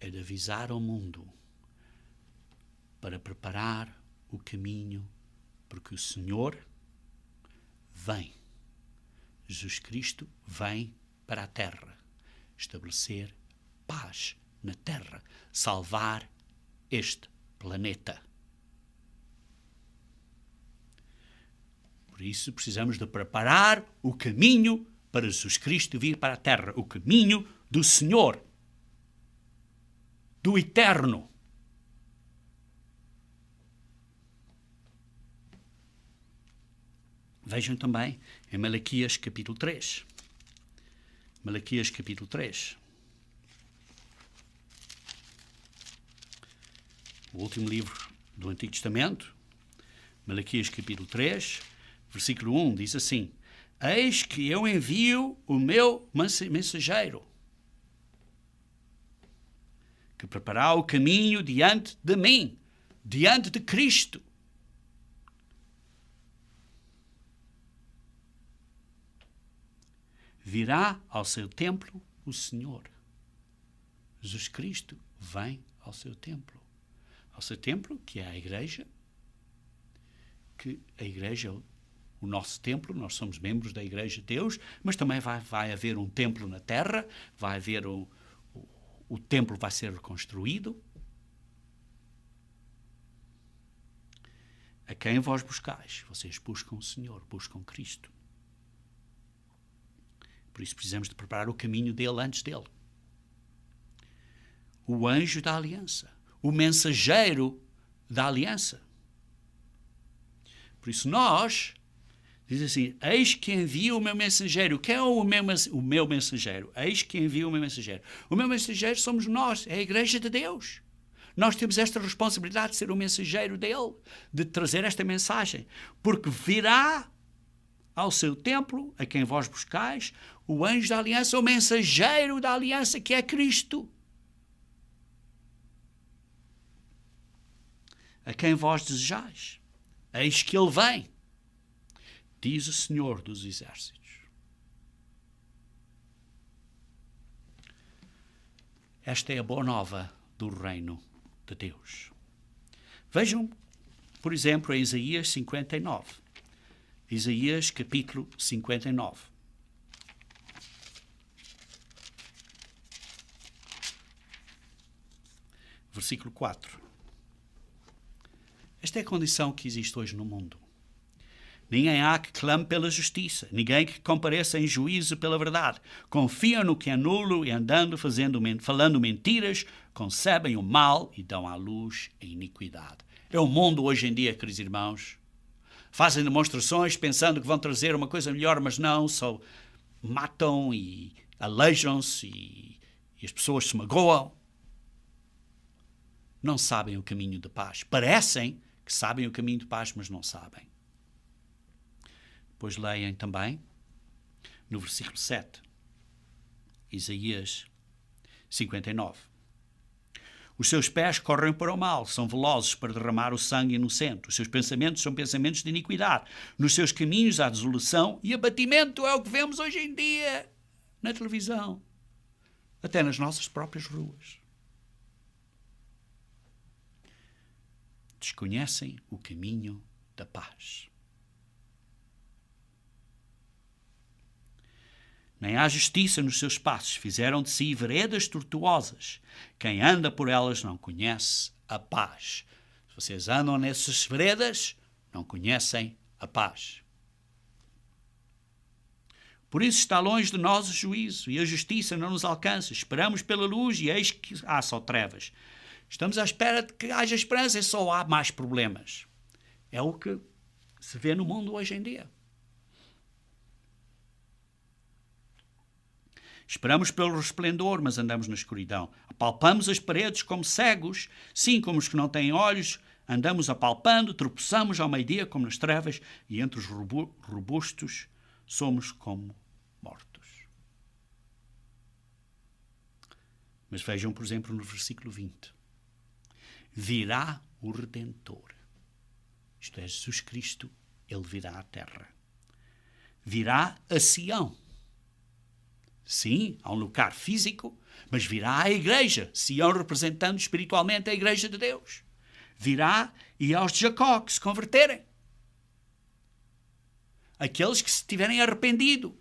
é de avisar ao mundo para preparar o caminho, porque o Senhor vem. Jesus Cristo vem para a terra estabelecer paz na terra, salvar este planeta. Por isso precisamos de preparar o caminho para Jesus Cristo vir para a terra, o caminho do Senhor, do Eterno. Vejam também em Malaquias capítulo 3. Malaquias capítulo 3. O último livro do Antigo Testamento. Malaquias capítulo 3, versículo 1, diz assim: Eis que eu envio o meu mensageiro, que preparará o caminho diante de mim, diante de Cristo. Virá ao seu templo o Senhor. Jesus Cristo vem ao seu templo. Ao seu templo, que é a igreja, que a igreja, o nosso templo, nós somos membros da igreja de Deus, mas também vai haver um templo na terra, vai haver o templo vai ser reconstruído. A quem vós buscais? Vocês buscam o Senhor, buscam Cristo. Por isso precisamos de preparar o caminho dele antes dele. O anjo da aliança, o mensageiro da aliança. Por isso nós, diz assim, eis que envio o meu mensageiro. Quem é o meu mensageiro? Eis que envio o meu mensageiro. O meu mensageiro somos nós, é a igreja de Deus. Nós temos esta responsabilidade de ser o mensageiro dele, de trazer esta mensagem. Porque virá ao seu templo, a quem vós buscais, o anjo da aliança, o mensageiro da aliança, que é Cristo. a quem vós desejais. Eis que ele vem, diz o Senhor dos Exércitos. Esta é a boa nova do reino de Deus. Vejam, por exemplo, em Isaías 59. Isaías capítulo 59. Versículo 4. Esta é a condição que existe hoje no mundo. Ninguém há que clame pela justiça, ninguém que compareça em juízo pela verdade. Confiam no que é nulo e andando, falando mentiras, concebem o mal e dão à luz a iniquidade. É o mundo hoje em dia, queridos irmãos. Fazem demonstrações pensando que vão trazer uma coisa melhor, mas não, só matam e aleijam-se e as pessoas se magoam. Não sabem o caminho de paz. Parecem que sabem o caminho de paz, mas não sabem. Depois leem também no versículo 7, Isaías 59. Os seus pés correm para o mal, são velozes para derramar o sangue inocente. Os seus pensamentos são pensamentos de iniquidade. Nos seus caminhos há desolação e abatimento. É o que vemos hoje em dia na televisão, até nas nossas próprias ruas. Desconhecem o caminho da paz. Nem há justiça nos seus passos, fizeram de si veredas tortuosas. Quem anda por elas não conhece a paz. Se vocês andam nessas veredas, não conhecem a paz. Por isso está longe de nós o juízo, e a justiça não nos alcança. Esperamos pela luz, e eis que há só trevas. Estamos à espera de que haja esperança, e só há mais problemas. É o que se vê no mundo hoje em dia. Esperamos pelo resplendor, mas andamos na escuridão. Apalpamos as paredes como cegos, sim, como os que não têm olhos. Andamos apalpando, tropeçamos ao meio-dia como nas trevas, e entre os robustos somos como mortos. Mas vejam, por exemplo, no versículo 20. Virá o Redentor. Isto é, Jesus Cristo, ele virá à terra. Virá a Sião. Sim, há um lugar físico, mas virá à igreja, Sião representando espiritualmente a igreja de Deus. Virá e aos de Jacó que se converterem. Aqueles que se tiverem arrependido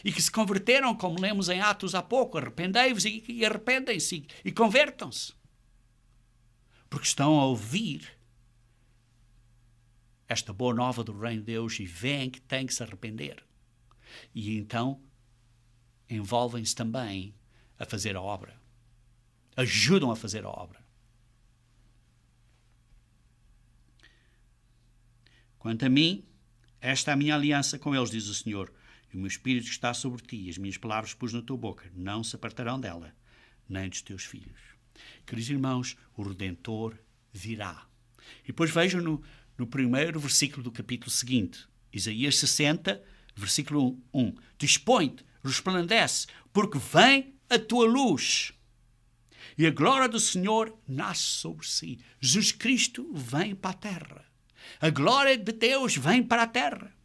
e que se converteram, como lemos em Atos há pouco, arrependei-vos e arrependem-se e convertam-se. Porque estão a ouvir esta boa nova do reino de Deus e veem que têm que se arrepender. E então envolvem-se também a fazer a obra. Ajudam a fazer a obra. Quanto a mim, esta é a minha aliança com eles, diz o Senhor, e o meu Espírito está sobre ti, e as minhas palavras pus na tua boca, não se apartarão dela, nem dos teus filhos. Queridos irmãos, o Redentor virá. E depois vejam no primeiro versículo do capítulo seguinte, Isaías 60, versículo 1. Dispõe-te, resplandece, porque vem a tua luz. E a glória do Senhor nasce sobre si. Jesus Cristo vem para a terra. A glória de Deus vem para a terra.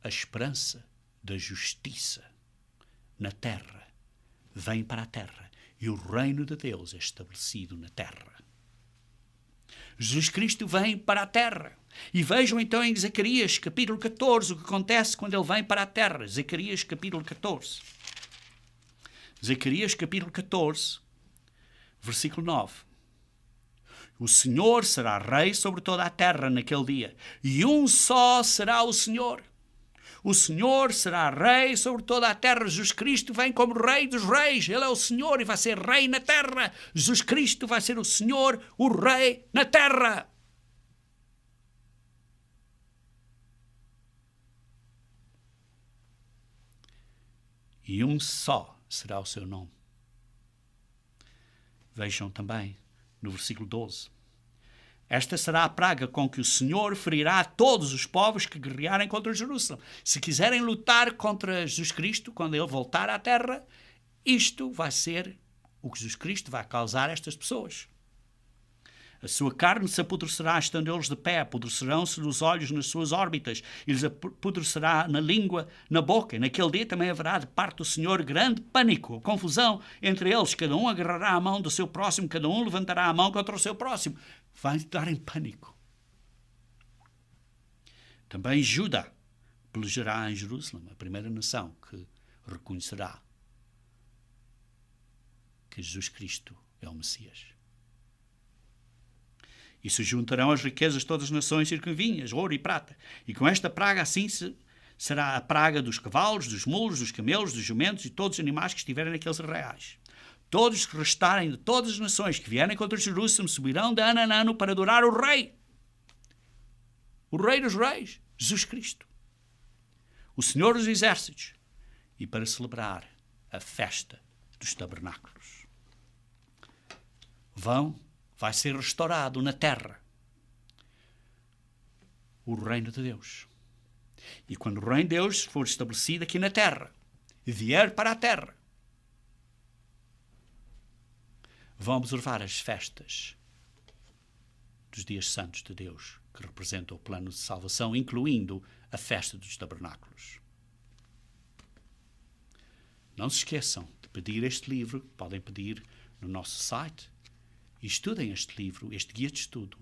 A esperança da justiça na terra vem para a terra. E o reino de Deus é estabelecido na terra. Jesus Cristo vem para a terra. E vejam então em Zacarias capítulo 14 o que acontece quando ele vem para a terra. Zacarias capítulo 14. Zacarias capítulo 14, versículo 9. O Senhor será rei sobre toda a terra naquele dia, e um só será o Senhor. O Senhor será rei sobre toda a terra. Jesus Cristo vem como rei dos reis. Ele é o Senhor e vai ser rei na terra. Jesus Cristo vai ser o Senhor, o rei na terra. E um só será o seu nome. Vejam também no versículo 12. Esta será a praga com que o Senhor ferirá a todos os povos que guerrearem contra Jerusalém. Se quiserem lutar contra Jesus Cristo, quando ele voltar à terra, isto vai ser o que Jesus Cristo vai causar a estas pessoas. A sua carne se apodrecerá estando eles de pé, apodrecerão-se os olhos nas suas órbitas, e lhes apodrecerá na língua, na boca. E naquele dia também haverá de parte do Senhor grande pânico, confusão entre eles. Cada um agarrará a mão do seu próximo, cada um levantará a mão contra o seu próximo. Vai estar em pânico. Também Judá pelejará em Jerusalém, a primeira nação que reconhecerá que Jesus Cristo é o Messias. E se juntarão as riquezas de todas as nações circunvinhas, ouro e prata. E com esta praga assim será a praga dos cavalos, dos mulos, dos camelos, dos jumentos e todos os animais que estiverem naqueles arraiais. Todos que restarem de todas as nações que vierem contra Jerusalém subirão de ano em ano para adorar o Rei. O Rei dos Reis, Jesus Cristo. O Senhor dos Exércitos. E para celebrar a festa dos tabernáculos. Vai ser restaurado na terra o reino de Deus. E quando o reino de Deus for estabelecido aqui na terra e vier para a terra, vão observar as festas dos dias santos de Deus, que representam o plano de salvação, incluindo a festa dos tabernáculos. Não se esqueçam de pedir este livro, podem pedir no nosso site. E estudem este livro, este guia de estudo,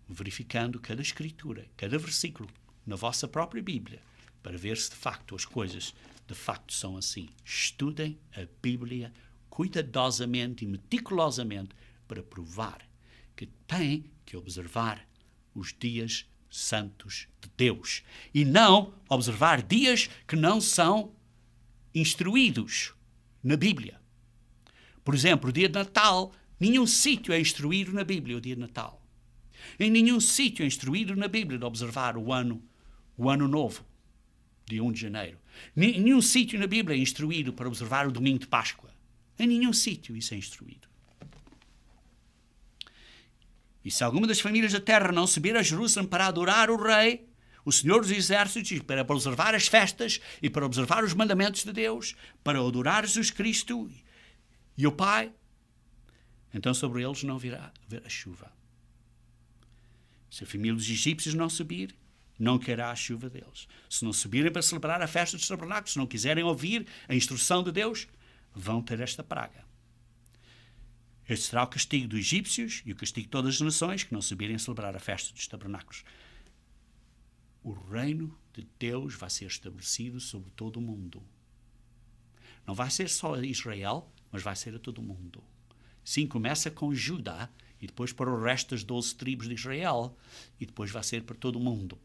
verificando cada escritura, cada versículo na vossa própria Bíblia, para ver se de facto as coisas de facto são assim. Estudem a Bíblia cuidadosamente e meticulosamente para provar que têm que observar os dias santos de Deus e não observar dias que não são instruídos na Bíblia. Por exemplo, o dia de Natal, nenhum sítio é instruído na Bíblia, o dia de Natal. Em nenhum sítio é instruído na Bíblia de observar o ano novo, dia 1 de janeiro. Nenhum sítio na Bíblia é instruído para observar o domingo de Páscoa. Em nenhum sítio isso é instruído. E se alguma das famílias da terra não subir a Jerusalém para adorar o Rei, o Senhor dos Exércitos, e para observar as festas e para observar os mandamentos de Deus, para adorar Jesus Cristo e o Pai, então sobre eles não virá a chuva. Se a família dos egípcios não subir, não cairá a chuva deles. Se não subirem para celebrar a festa dos tabernáculos, se não quiserem ouvir a instrução de Deus, vão ter esta praga. Este será o castigo dos egípcios e o castigo de todas as nações que não subirem a celebrar a festa dos tabernáculos. O reino de Deus vai ser estabelecido sobre todo o mundo. Não vai ser só a Israel, mas vai ser a todo o mundo. Sim, começa com Judá e depois para o resto das 12 tribos de Israel e depois vai ser para todo o mundo.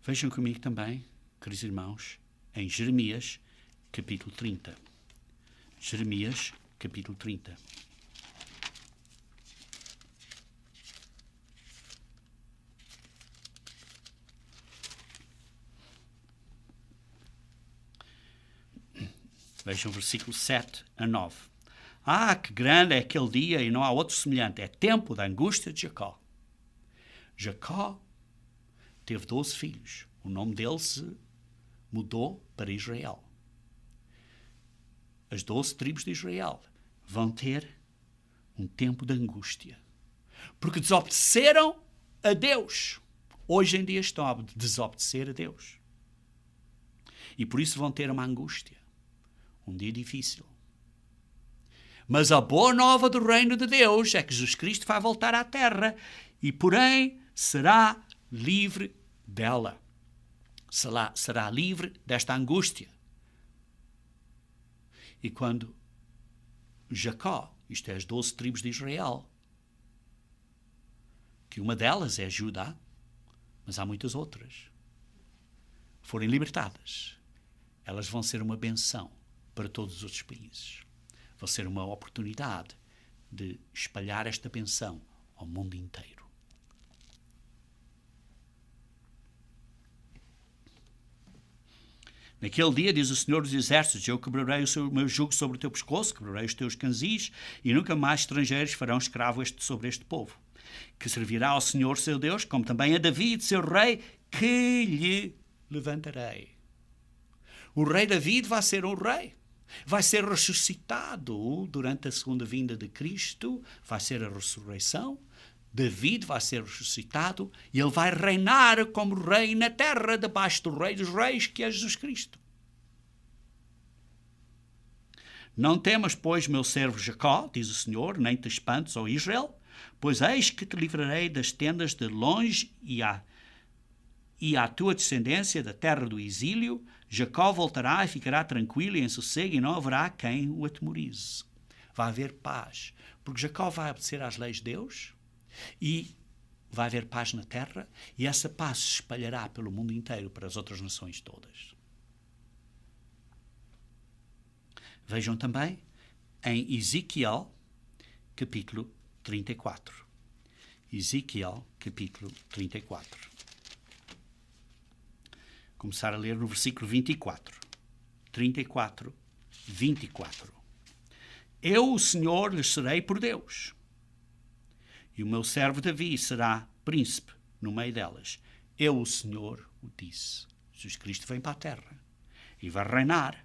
Vejam comigo também, queridos irmãos, em Jeremias, capítulo 30. Jeremias, capítulo 30. Vejam o versículo 7 a 9. Ah, que grande é aquele dia e não há outro semelhante. É tempo da angústia de Jacó. Jacó teve 12 filhos. O nome dele se mudou para Israel. As 12 tribos de Israel vão ter um tempo de angústia. Porque desobedeceram a Deus. Hoje em dia estão a desobedecer a Deus. E por isso vão ter uma angústia. Um dia difícil. Mas a boa nova do reino de Deus é que Jesus Cristo vai voltar à terra e, porém, será livre dela. Será livre desta angústia. E quando Jacó, isto é, as 12 tribos de Israel, que uma delas é Judá, mas há muitas outras, forem libertadas, elas vão ser uma benção para todos os outros países. Vai ser uma oportunidade de espalhar esta benção ao mundo inteiro. Naquele dia, diz o Senhor dos Exércitos, eu quebrarei o meu jugo sobre o teu pescoço, quebrarei os teus canzis, e nunca mais estrangeiros farão escravo sobre este povo, que servirá ao Senhor seu Deus, como também a David, seu rei, que lhe levantarei. O rei David vai ser um rei. Vai ser ressuscitado durante a segunda vinda de Cristo. Vai ser a ressurreição. David vai ser ressuscitado e ele vai reinar como rei na terra, debaixo do rei dos reis, que é Jesus Cristo. Não temas, pois, meu servo Jacó, diz o Senhor, nem te espantes, ó Israel, pois eis que te livrarei das tendas de longe e à tua descendência da terra do exílio. Jacó voltará e ficará tranquilo e em sossego, e não haverá quem o atemorize. Vai haver paz, porque Jacó vai obedecer às leis de Deus e vai haver paz na terra, e essa paz se espalhará pelo mundo inteiro para as outras nações todas. Vejam também em Ezequiel, capítulo 34. Ezequiel, capítulo 34. Começar a ler no versículo 24. 34, 24. Eu, o Senhor, lhes serei por Deus, e o meu servo Davi será príncipe no meio delas. Eu, o Senhor, o disse. Jesus Cristo vem para a terra e vai reinar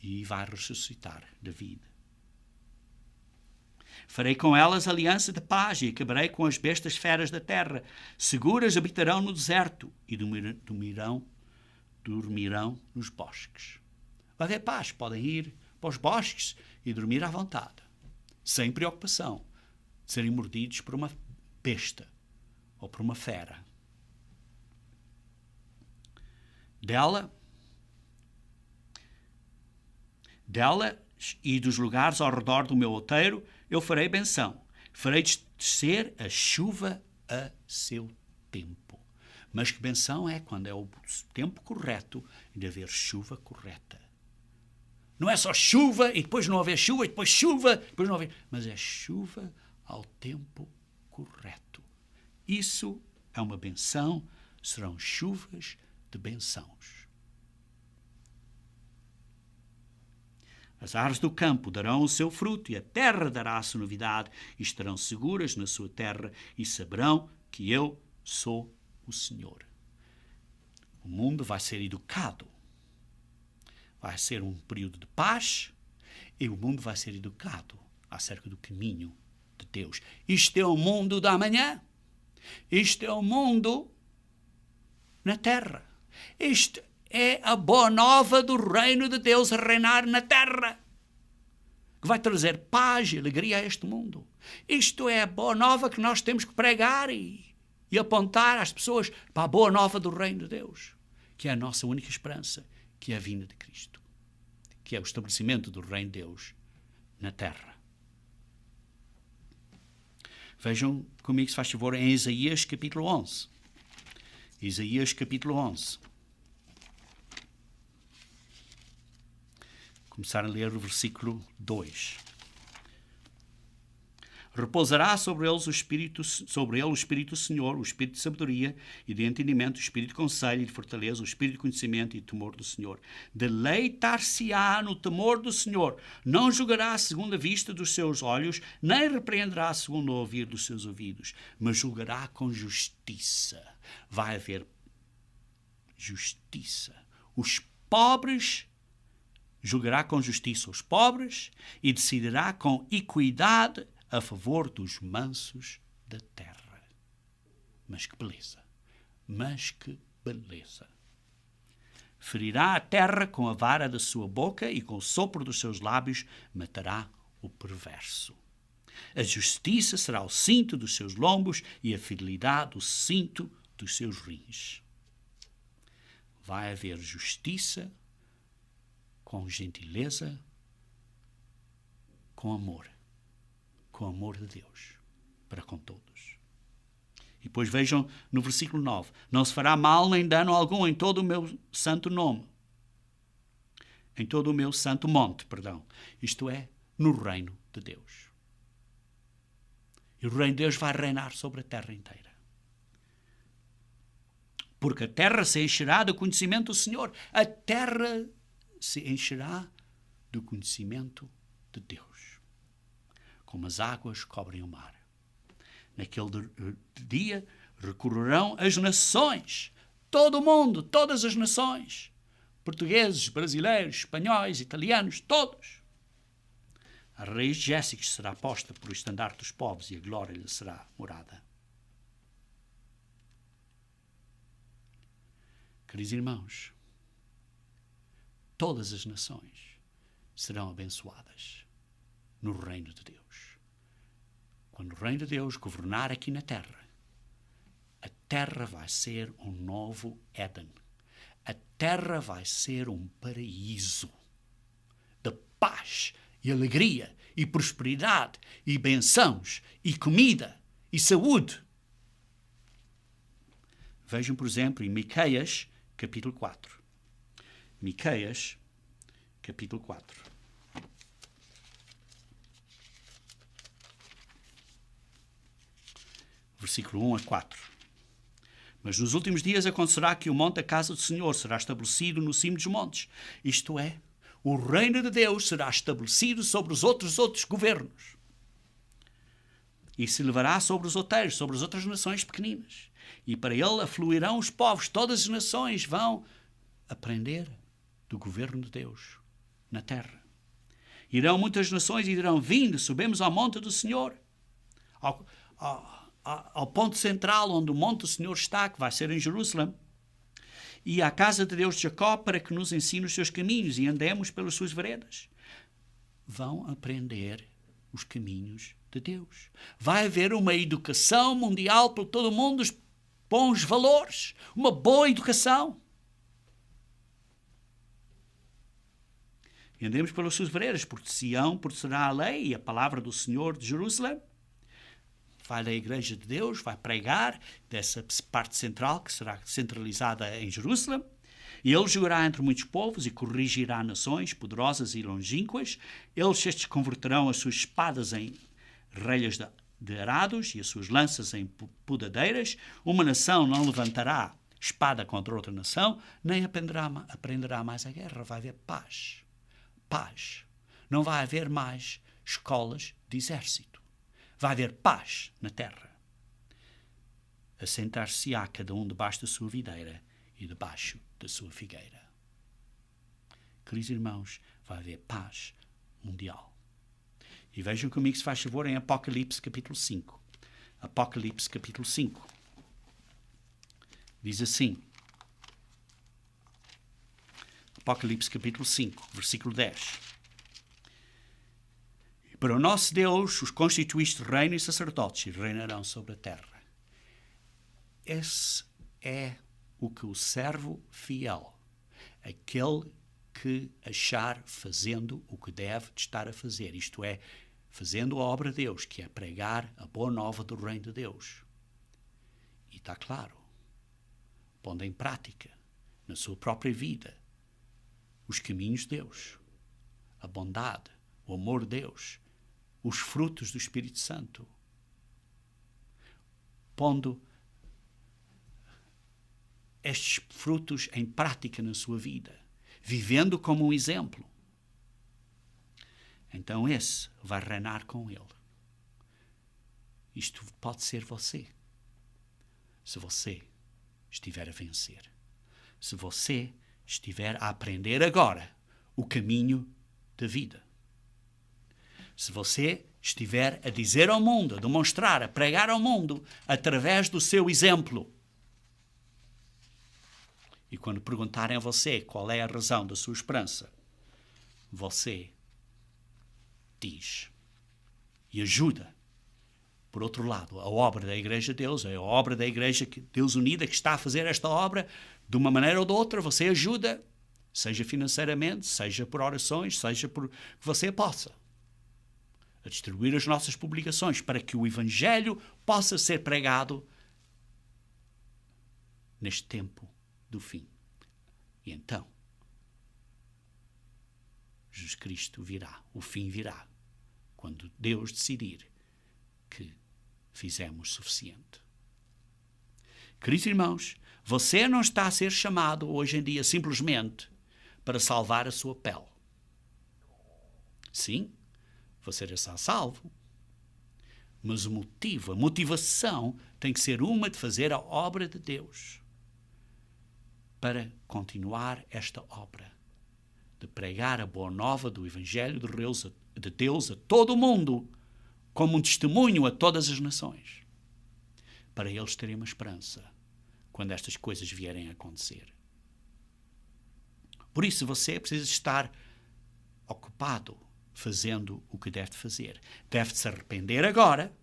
e vai ressuscitar David. Farei com elas aliança de paz e acabarei com as bestas feras da terra. Seguras habitarão no deserto e dormirão nos bosques. Vai haver paz. Podem ir para os bosques e dormir à vontade, sem preocupação de serem mordidos por uma besta ou por uma fera. Delas e dos lugares ao redor do meu outeiro eu farei benção. Farei descer a chuva a seu tempo. Mas que benção é quando é o tempo correto de haver chuva correta. Não é só chuva e depois não haver chuva e depois chuva, depois não haver... Mas é chuva ao tempo correto. Isso é uma benção, serão chuvas de bençãos. As árvores do campo darão o seu fruto e a terra dará a sua novidade, e estarão seguras na sua terra e saberão que eu sou o Senhor. O mundo vai ser educado. Vai ser um período de paz e o mundo vai ser educado acerca do caminho de Deus. Isto é o mundo da manhã. Isto é o mundo na terra. Isto é a boa nova do reino de Deus a reinar na terra, que vai trazer paz e alegria a este mundo. Isto é a boa nova que nós temos que pregar e apontar às pessoas para a boa nova do reino de Deus, que é a nossa única esperança, que é a vinda de Cristo, que é o estabelecimento do reino de Deus na terra. Vejam comigo, se faz favor, em Isaías capítulo 11. Isaías capítulo 11. Começar a ler o versículo 2. Repousará sobre ele o Espírito do Senhor, o Espírito de sabedoria e de entendimento, o Espírito de conselho e de fortaleza, o Espírito de conhecimento e de temor do Senhor. Deleitar-se-á no temor do Senhor. Não julgará segundo a vista dos seus olhos, nem repreenderá segundo o ouvir dos seus ouvidos, mas julgará com justiça. Vai haver justiça. Os pobres julgará com justiça os pobres e decidirá com equidade a favor dos mansos da terra. Mas que beleza! Mas que beleza! Ferirá a terra com a vara da sua boca e com o sopro dos seus lábios matará o perverso. A justiça será o cinto dos seus lombos e a fidelidade o cinto dos seus rins. Vai haver justiça com gentileza, com amor de Deus, para com todos. E depois vejam no versículo 9, não se fará mal nem dano algum em todo o meu santo nome, em todo o meu santo monte, isto é, no reino de Deus. E o reino de Deus vai reinar sobre a terra inteira. Porque a terra se encherá do conhecimento do Senhor. A terra se encherá do conhecimento de Deus, como as águas cobrem o mar. Naquele dia recorrerão as nações, todo o mundo, todas as nações, portugueses, brasileiros, espanhóis, italianos, todos. A raiz de Jéssica será posta por o estandarte dos povos e a glória lhe será morada. Queridos irmãos, todas as nações serão abençoadas no reino de Deus. Quando o reino de Deus governar aqui na terra, a terra vai ser um novo Éden. A terra vai ser um paraíso de paz e alegria e prosperidade e bênçãos e comida e saúde. Vejam, por exemplo, em Miqueias, capítulo 4. Miqueias, capítulo 4. Versículo 1 a 4. Mas nos últimos dias acontecerá que o monte da casa do Senhor será estabelecido no cimo dos montes. Isto é, o reino de Deus será estabelecido sobre os outros governos. E se levará sobre os outeiros, sobre as outras nações pequeninas. E para ele afluirão os povos. Todas as nações vão aprender do governo de Deus na terra. Irão muitas nações e dirão: vinde, subimos ao monte do Senhor. Ao ponto central onde o monte do Senhor está, que vai ser em Jerusalém, e à casa de Deus de Jacó, para que nos ensine os seus caminhos e andemos pelas suas veredas. Vão aprender os caminhos de Deus. Vai haver uma educação mundial por todo o mundo, os bons valores, uma boa educação. E andemos pelas suas veredas, porque Sião será a lei e a palavra do Senhor de Jerusalém. Vai da Igreja de Deus, vai pregar dessa parte central que será centralizada em Jerusalém. E ele julgará entre muitos povos e corrigirá nações poderosas e longínquas. Estes converterão as suas espadas em relhas de arados e as suas lanças em podadeiras. Uma nação não levantará espada contra outra nação, nem aprenderá mais a guerra. Vai haver paz. Paz. Não vai haver mais escolas de exército. Vai haver paz na terra. Assentar-se-á cada um debaixo da sua videira e debaixo da sua figueira. Queridos irmãos, vai haver paz mundial. E vejam comigo, se faz favor, em Apocalipse capítulo 5. Apocalipse capítulo 5. Diz assim. Apocalipse capítulo 5, versículo 10. Para o nosso Deus, os constituíste reino e sacerdotes, e reinarão sobre a terra. Esse é o que o servo fiel, aquele que achar fazendo o que deve de estar a fazer, isto é, fazendo a obra de Deus, que é pregar a boa nova do reino de Deus. E está claro, pondo em prática, na sua própria vida, os caminhos de Deus, a bondade, o amor de Deus, os frutos do Espírito Santo, pondo estes frutos em prática na sua vida, vivendo como um exemplo, então esse vai reinar com ele. Isto pode ser você, se você estiver a vencer, se você estiver a aprender agora o caminho da vida. Se você estiver a dizer ao mundo, a demonstrar, a pregar ao mundo através do seu exemplo. E quando perguntarem a você qual é a razão da sua esperança, você diz e ajuda. Por outro lado, a obra da Igreja de Deus, a obra da Igreja de Deus Unida, que está a fazer esta obra, de uma maneira ou de outra, você ajuda, seja financeiramente, seja por orações, seja por que você possa, a distribuir as nossas publicações para que o Evangelho possa ser pregado neste tempo do fim. E então, Jesus Cristo virá, o fim virá, quando Deus decidir que fizemos suficiente. Queridos irmãos, você não está a ser chamado hoje em dia simplesmente para salvar a sua pele. Sim, você já está salvo. Mas o motivo, a motivação tem que ser uma de fazer a obra de Deus. Para continuar esta obra, de pregar a boa nova do Evangelho de Deus a todo o mundo, como um testemunho a todas as nações, para eles terem uma esperança quando estas coisas vierem a acontecer. Por isso você precisa estar ocupado fazendo o que deve fazer. Deve se arrepender agora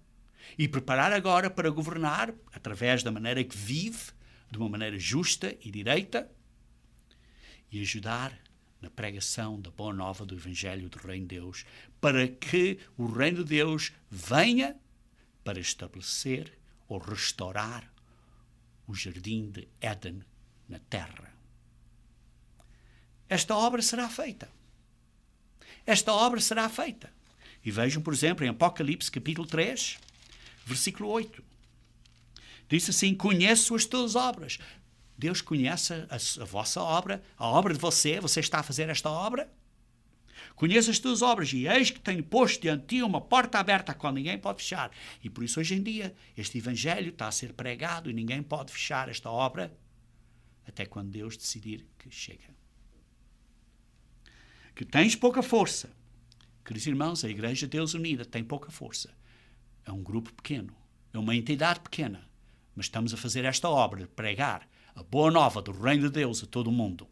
e preparar agora para governar através da maneira que vive, de uma maneira justa e direita, e ajudar na pregação da boa nova do Evangelho do Reino de Deus, para que o Reino de Deus venha para estabelecer ou restaurar o jardim de Éden na terra. Esta obra será feita. Esta obra será feita. E vejam, por exemplo, em Apocalipse, capítulo 3, versículo 8. Diz assim: conheço as tuas obras. Deus conhece a vossa obra, a obra de você está a fazer esta obra. Conheço as tuas obras e eis que tenho posto diante de ti uma porta aberta a qual ninguém pode fechar. E por isso hoje em dia este Evangelho está a ser pregado e ninguém pode fechar esta obra até quando Deus decidir que chega. Que tens pouca força. Queridos irmãos, a Igreja de Deus Unida tem pouca força. É um grupo pequeno, é uma entidade pequena, mas estamos a fazer esta obra de pregar a boa nova do Reino de Deus a todo o mundo,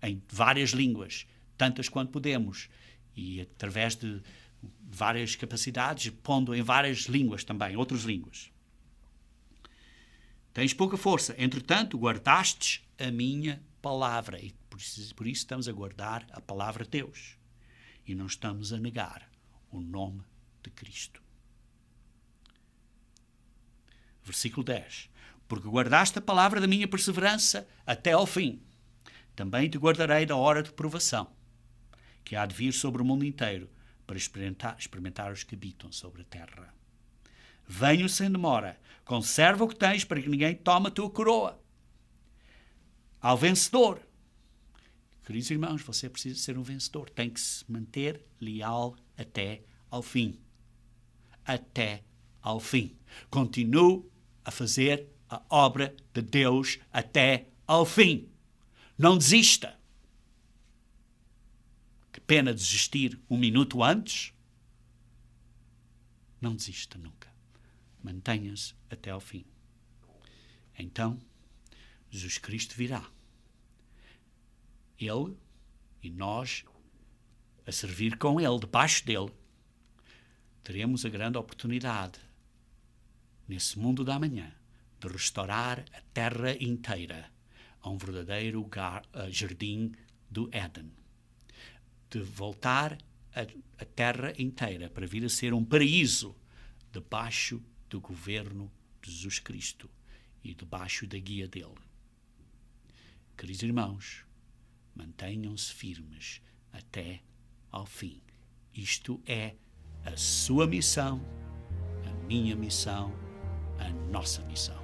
em várias línguas, tantas quanto podemos, e através de várias capacidades, pondo em várias línguas também, outras línguas. Tens pouca força, entretanto guardastes a minha palavra, e por isso estamos a guardar a palavra de Deus, e não estamos a negar o nome de Cristo. Versículo 10. Porque guardaste a palavra da minha perseverança até ao fim. Também te guardarei da hora de provação, que há de vir sobre o mundo inteiro, para experimentar os que habitam sobre a terra. Venho sem demora, conserva o que tens, para que ninguém tome a tua coroa. Ao vencedor. Queridos irmãos, você precisa ser um vencedor. Tem que se manter leal até ao fim. Até ao fim. Continue a fazer a obra de Deus até ao fim. Não desista. Que pena desistir um minuto antes. Não desista nunca. Mantenha-se até ao fim. Então, Jesus Cristo virá. Ele e nós a servir com Ele, debaixo dele, teremos a grande oportunidade, nesse mundo da manhã, de restaurar a terra inteira a um verdadeiro jardim do Éden. De voltar a terra inteira para vir a ser um paraíso debaixo do governo de Jesus Cristo e debaixo da guia dele. Queridos irmãos, mantenham-se firmes até ao fim. Isto é a sua missão, a minha missão, a nossa missão.